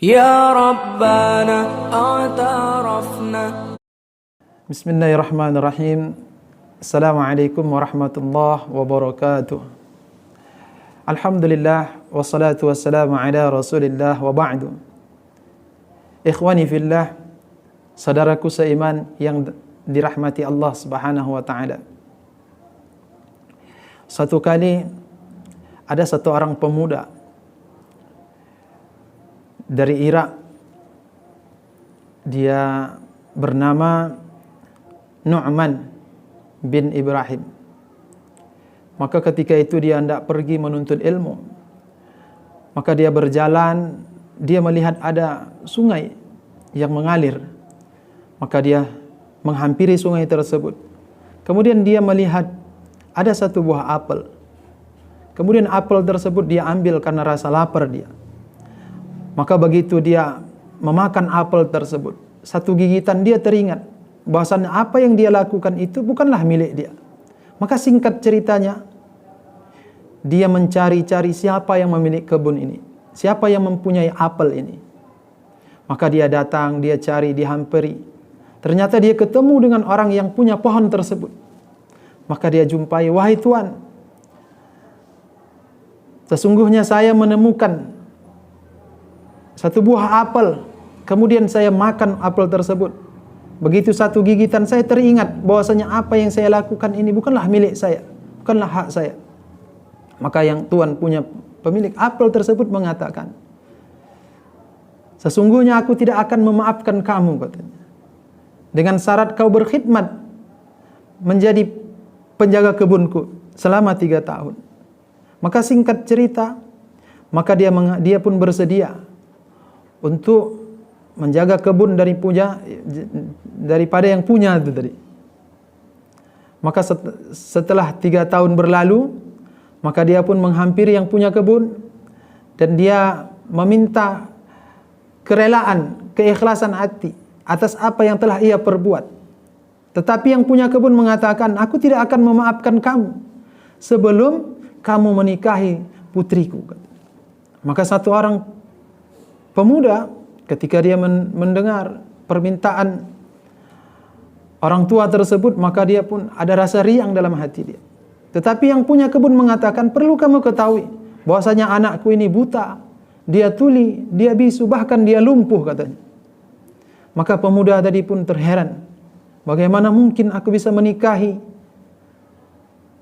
Ya Rabbana a'tarafna. Bismillahirrahmanirrahim. Assalamualaikum warahmatullahi wabarakatuh. Alhamdulillah wassalatu wassalamu ala Rasulillah wa ba'du. Ikhwani fillah, saudaraku seiman yang dirahmati Allah Subhanahu wa taala. Satu kali ada satu orang pemuda dari Irak. Dia bernama Nu'man bin Ibrahim. Maka ketika itu dia hendak pergi menuntut ilmu. Maka dia berjalan, dia melihat ada sungai yang mengalir. Maka dia menghampiri sungai tersebut. Kemudian dia melihat ada satu buah apel. Kemudian apel tersebut dia ambil karena rasa lapar dia. Maka begitu dia memakan apel tersebut, satu gigitan dia teringat bahwasannya apa yang dia lakukan itu bukanlah milik dia. Maka singkat ceritanya, dia mencari-cari siapa yang memiliki kebun ini, siapa yang mempunyai apel ini. Maka dia datang, dia cari, dihampiri. Ternyata dia ketemu dengan orang yang punya pohon tersebut. Maka dia jumpai, "Wahai Tuan, sesungguhnya saya menemukan satu buah apel, kemudian saya makan apel tersebut. Begitu satu gigitan saya teringat bahwasanya apa yang saya lakukan ini bukanlah milik saya, bukanlah hak saya." Maka yang Tuan punya pemilik apel tersebut mengatakan, "Sesungguhnya aku tidak akan memaafkan kamu," katanya, "dengan syarat kau berkhidmat menjadi penjaga kebunku selama 3 tahun. Maka singkat cerita, maka dia pun bersedia untuk menjaga kebun daripada yang punya itu tadi. Maka setelah 3 tahun berlalu, maka dia pun menghampiri yang punya kebun dan dia meminta kerelaan, keikhlasan hati atas apa yang telah ia perbuat. Tetapi yang punya kebun mengatakan, "Aku tidak akan memaafkan kamu sebelum kamu menikahi putriku." Maka satu orang pemuda ketika dia mendengar permintaan orang tua tersebut, maka dia pun ada rasa riang dalam hati dia. Tetapi yang punya kebun mengatakan, "Perlu kamu ketahui bahwasanya anakku ini buta, dia tuli, dia bisu, bahkan dia lumpuh," katanya. Maka pemuda tadi pun terheran, bagaimana mungkin aku bisa menikahi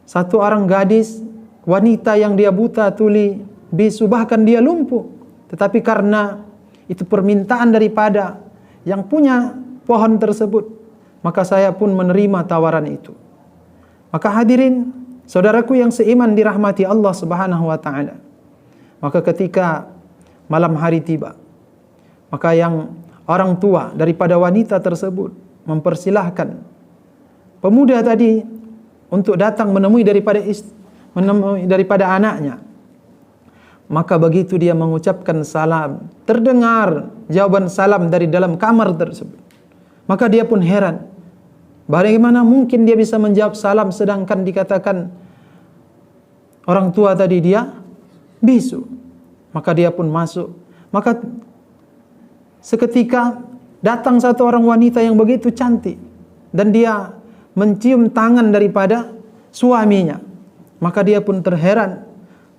satu orang gadis, wanita yang dia buta, tuli, bisu, bahkan dia lumpuh. Tetapi karena itu permintaan daripada yang punya pohon tersebut, maka saya pun menerima tawaran itu. Maka hadirin, saudaraku yang seiman dirahmati Allah Subhanahu wa taala. Maka ketika malam hari tiba, maka yang orang tua daripada wanita tersebut mempersilahkan pemuda tadi untuk datang menemui daripada anaknya. Maka begitu dia mengucapkan salam, terdengar jawaban salam dari dalam kamar tersebut. Maka dia pun heran, bagaimana mungkin dia bisa menjawab salam sedangkan dikatakan orang tua tadi dia bisu. Maka dia pun masuk. Maka seketika datang satu orang wanita yang begitu cantik dan dia mencium tangan daripada suaminya. Maka dia pun terheran.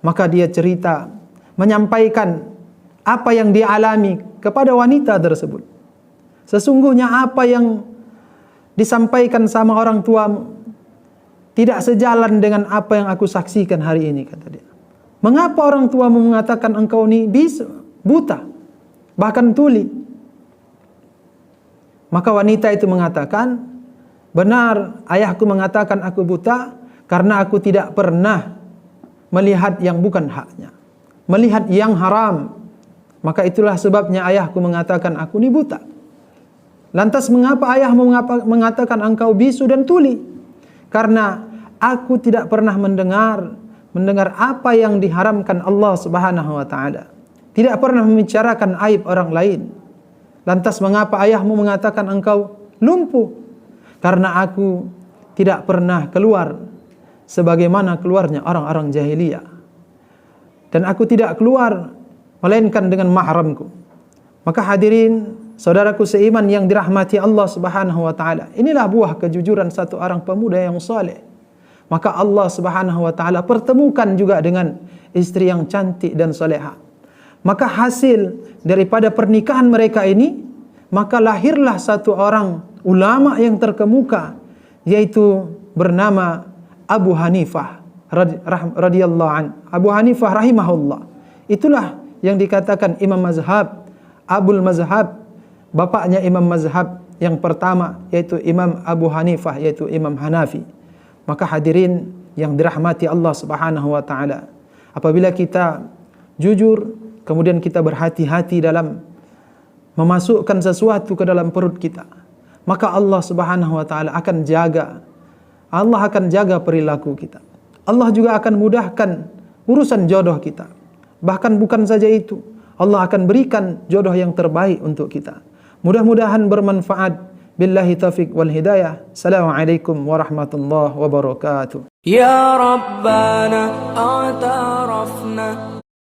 Maka dia cerita, menyampaikan apa yang dia alami kepada wanita tersebut. "Sesungguhnya apa yang disampaikan sama orang tuamu tidak sejalan dengan apa yang aku saksikan hari ini," kata dia. "Mengapa orang tuamu mengatakan engkau ini bisu, buta, bahkan tuli?" Maka wanita itu mengatakan, "Benar, ayahku mengatakan aku buta karena aku tidak pernah melihat yang bukan haknya, melihat yang haram. Maka itulah sebabnya ayahku mengatakan aku ini buta." "Lantas mengapa ayahmu mengatakan engkau bisu dan tuli?" "Karena aku tidak pernah mendengar apa yang diharamkan Allah Subhanahu wa taala. Tidak pernah membicarakan aib orang lain." "Lantas mengapa ayahmu mengatakan engkau lumpuh?" "Karena aku tidak pernah keluar sebagaimana keluarnya orang-orang jahiliyah. Dan aku tidak keluar melainkan dengan mahramku." Maka hadirin, saudaraku seiman yang dirahmati Allah Subhanahu wa taala, inilah buah kejujuran satu orang pemuda yang saleh. Maka Allah Subhanahu wa taala pertemukan juga dengan istri yang cantik dan salehah. Maka hasil daripada pernikahan mereka ini, maka lahirlah satu orang ulama yang terkemuka, yaitu bernama Abu Hanifah radhiyallahu an. Abu Hanifah rahimahullah. Itulah yang dikatakan Imam Mazhab, Abul Mazhab, bapaknya Imam Mazhab yang pertama, yaitu Imam Abu Hanifah, yaitu Imam Hanafi. Maka hadirin yang dirahmati Allah Subhanahu wa taala, apabila kita jujur, kemudian kita berhati-hati dalam memasukkan sesuatu ke dalam perut kita, maka Allah Subhanahu wa taala akan jaga. Allah akan jaga perilaku kita. Allah juga akan mudahkan urusan jodoh kita. Bahkan bukan saja itu, Allah akan berikan jodoh yang terbaik untuk kita. Mudah-mudahan bermanfaat. Billahi taufiq wal hidayah. Assalamualaikum warahmatullahi wabarakatuh. Ya Rabbana a'tarafna